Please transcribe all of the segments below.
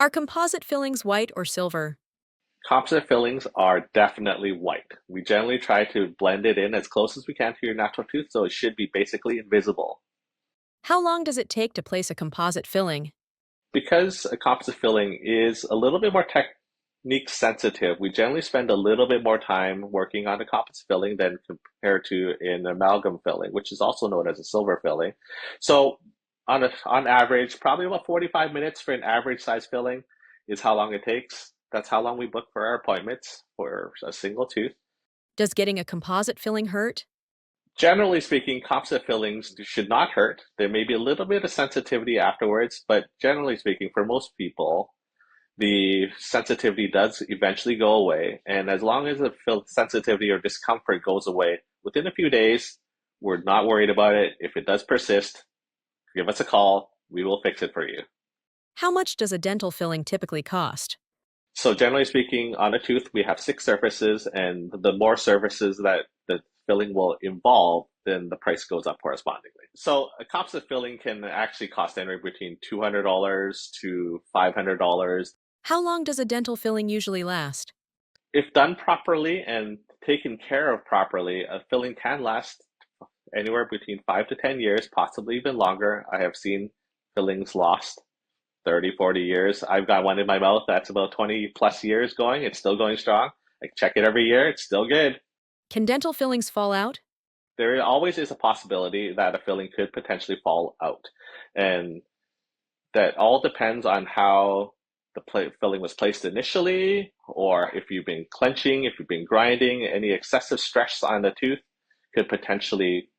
Are composite fillings white or silver? Composite fillings are definitely white. We generally try to blend it in as close as we can to your natural tooth, so it should be basically invisible. How long does it take to place a composite filling? Because a composite filling is a little bit more technique sensitive, we generally spend a little bit more time working on a composite filling than compared to an amalgam filling, which is also known as a silver filling. So on average, probably about 45 minutes for an average size filling is how long it takes. That's how long we book for our appointments for a single tooth. Does getting a composite filling hurt? Generally speaking, composite fillings should not hurt. There may be a little bit of sensitivity afterwards, but generally speaking, for most people, the sensitivity does eventually go away. And as long as the sensitivity or discomfort goes away within a few days, we're not worried about it. If it does persist, give us a call. We will fix it for you. How much does a dental filling typically cost? So generally speaking, on a tooth, we have six surfaces, and the more surfaces that the filling will involve, then the price goes up correspondingly. So a composite filling can actually cost anywhere between $200 to $500. How long does a dental filling usually last? If done properly and taken care of properly, a filling can last anywhere between 5 to 10 years, possibly even longer. I have seen fillings lost 30, 40 years. I've got one in my mouth that's about 20 plus years going. It's still going strong. I check it every year. It's still good. Can dental fillings fall out? There always is a possibility that a filling could potentially fall out. And that all depends on how the filling was placed initially, or if you've been clenching, if you've been grinding, any excessive stress on the tooth could potentially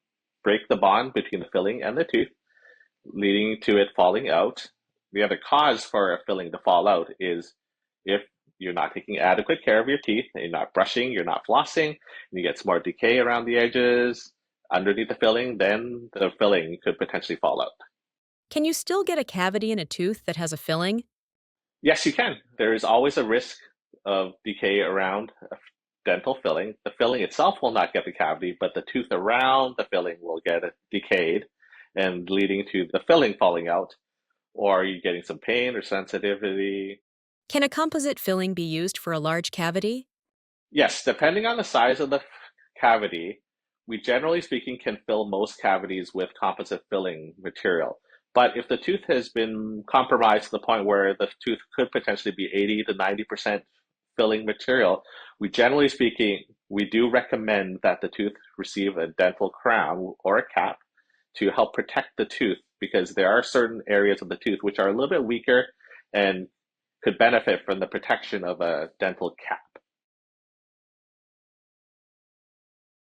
break the bond between the filling and the tooth, leading to it falling out. The other cause for a filling to fall out is if you're not taking adequate care of your teeth, you're not brushing, you're not flossing, and you get some more decay around the edges underneath the filling, then the filling could potentially fall out. Can you still get a cavity in a tooth that has a filling? Yes, you can. There is always a risk of decay around a dental filling. The filling itself will not get the cavity, but the tooth around the filling will get decayed and leading to the filling falling out, or you getting some pain or sensitivity. Can a composite filling be used for a large cavity? Yes, depending on the size of the cavity, we generally speaking can fill most cavities with composite filling material. But if the tooth has been compromised to the point where the tooth could potentially be 80 to 90% filling material, we generally speaking, we do recommend that the tooth receive a dental crown or a cap to help protect the tooth because there are certain areas of the tooth which are a little bit weaker and could benefit from the protection of a dental cap.